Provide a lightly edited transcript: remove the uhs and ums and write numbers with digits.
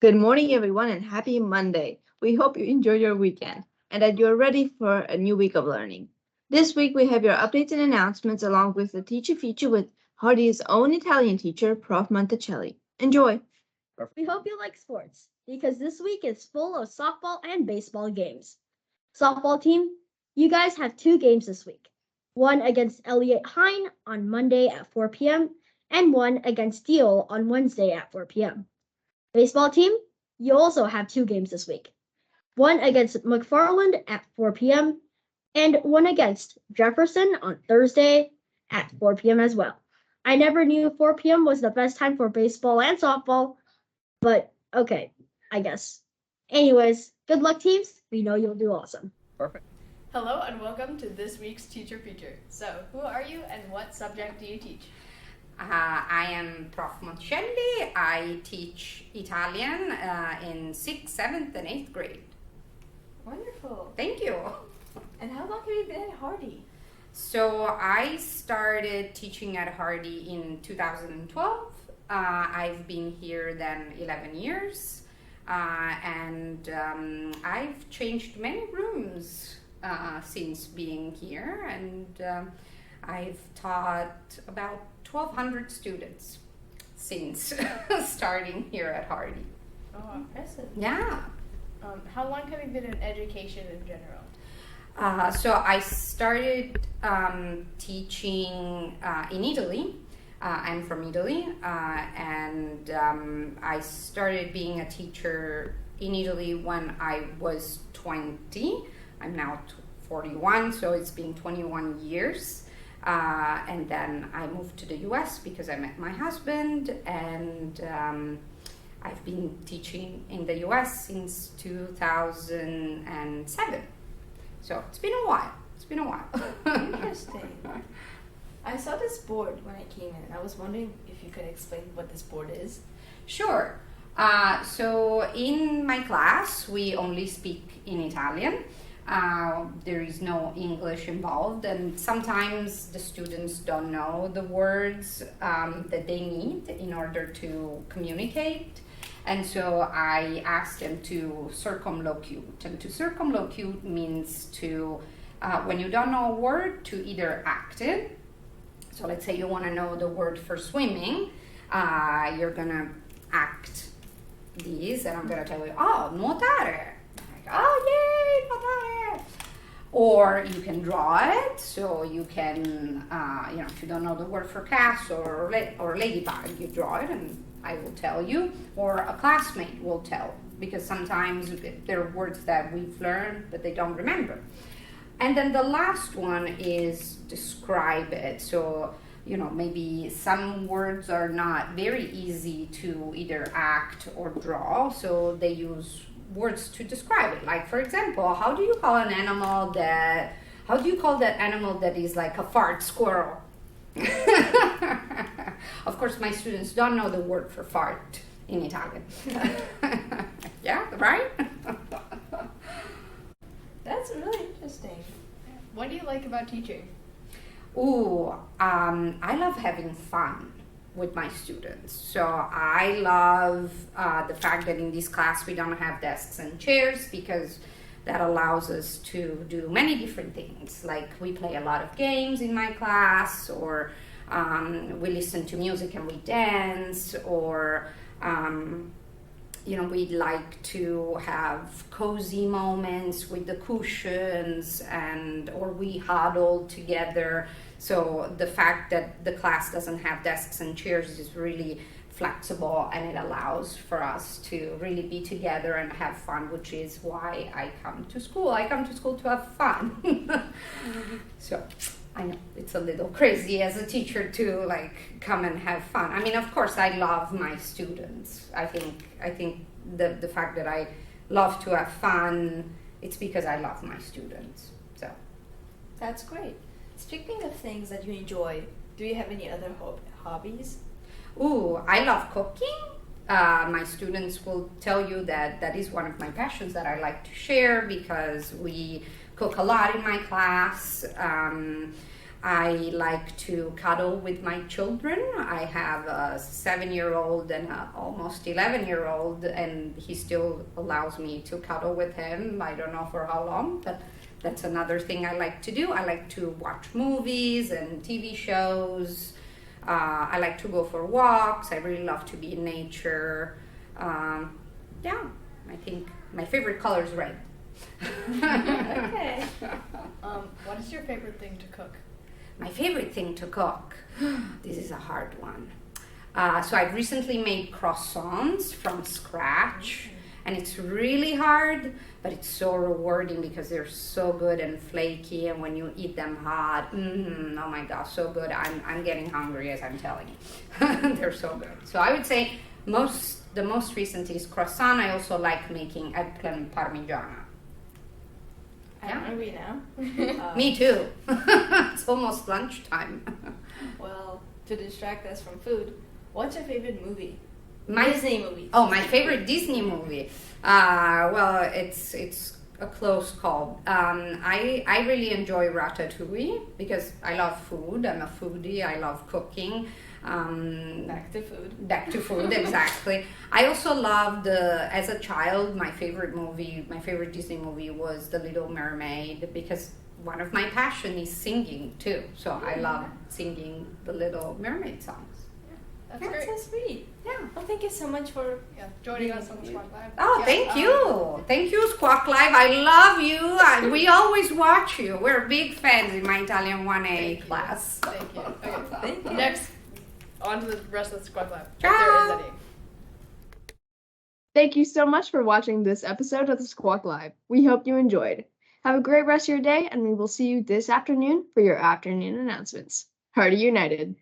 Good morning, everyone, and happy Monday. We hope you enjoyed your weekend and that you're ready for a new week of learning. This week, we have your updates and announcements along with the teacher feature with Hardy's own Italian teacher, Prof. Monticelli. Enjoy! We hope you like sports because this week is full of softball and baseball games. Softball team, you guys have two games this week. One against Elliott Hine on Monday at 4 p.m. and one against Deal on Wednesday at 4 p.m. Baseball team, you also have two games this week. One against McFarland at 4 p.m. and one against Jefferson on Thursday at 4 p.m. as well. I never knew 4 p.m. was the best time for baseball and softball, but okay, I guess. Anyways, good luck, teams. We know you'll do awesome. Perfect. Hello and welcome to this week's teacher feature. So, who are you and what subject do you teach? I am Prof. Monticelli. I teach Italian in 6th, 7th, and 8th grade. Wonderful. Thank you. And how long have you been at Hardy? So I started teaching at Hardy in 2012. I've been here then 11 years. And I've changed many rooms since being here. And I've taught about 1,200 students since starting here at Hardy. Oh, impressive. Yeah. How long have you been in education in general? So I started teaching in Italy. I'm from Italy, and I started being a teacher in Italy when I was 20. I'm now 41, so it's been 21 years. And then I moved to the US because I met my husband, and I've been teaching in the US since 2007. So it's been a while. Interesting. I saw this board when I came in, and I was wondering if you could explain what this board is. Sure. So in my class, we only speak in Italian. There is no English involved, and sometimes the students don't know the words that they need in order to communicate. And so I asked them to circumlocute. And to circumlocute means to, when you don't know a word, to either act it. So let's say you want to know the word for swimming, you're going to act these, and I'm going to tell you, oh, nuotare. Like, oh, yay, nuotare. Or you can draw it, so you can, if you don't know the word for cat or ladybug, you draw it and I will tell you, or a classmate will tell, because sometimes there are words that we've learned but they don't remember. And then the last one is describe it. So, maybe some words are not very easy to either act or draw, so they use words to describe it. Like, for example, how do you call that animal that is like a fart squirrel? Of course, my students don't know the word for fart in Italian. Yeah, right? That's really interesting. What do you like about teaching? I love having fun with my students. So I love the fact that in this class we don't have desks and chairs, because that allows us to do many different things. Like we play a lot of games in my class, or we listen to music and we dance, or we'd like to have cozy moments with the cushions, or we huddle together. So the fact that the class doesn't have desks and chairs is really flexible, and it allows for us to really be together and have fun, which is why I come to school. I come to school to have fun. So I know it's a little crazy as a teacher to come and have fun. I mean, of course, I love my students. I think the fact that I love to have fun, it's because I love my students. So That's great. Speaking of things that you enjoy, do you have any other hobbies? I love cooking. My students will tell you that is one of my passions that I like to share, because we cook a lot in my class. I like to cuddle with my children. I have a 7-year-old and a almost 11-year-old, and he still allows me to cuddle with him. I don't know for how long, but that's another thing I like to do. I like to watch movies and TV shows. I like to go for walks. I really love to be in nature. Yeah, I think my favorite color is red. Okay. What is your favorite thing to cook? My favorite thing to cook. This is a hard one. So I've recently made croissants from scratch, and it's really hard, but it's so rewarding because they're so good and flaky, and when you eat them hot, oh my gosh, so good. I'm getting hungry as I'm telling you. They're so good. So I would say the most recent is croissant. I also like making eggplant parmigiana. I'm hungry now. Me too. It's almost lunchtime. Well, to distract us from food, what's your favorite movie? My Disney movie. Oh, my favorite Disney movie. Well, it's a close call. I really enjoy Ratatouille because I love food. I'm a foodie. I love cooking. Back to food. Back to food, exactly. I also loved, as a child, my favorite Disney movie was The Little Mermaid, because one of my passion is singing too. So I love singing the Little Mermaid songs. That's That's great. so sweet. Yeah. Well, thank you so much for Joining us on the Squawk Live. Oh, Yeah, thank you. Thank you, Squawk Live. I love you. We always watch you. We're big fans in my Italian 1A class. Thank you. Okay. Thank you. Next, on to the rest of the Squawk Live. If Ciao. there is any. Thank you so much for watching this episode of the Squawk Live. We hope you enjoyed. Have a great rest of your day, and we will see you this afternoon for your afternoon announcements. Hearty United.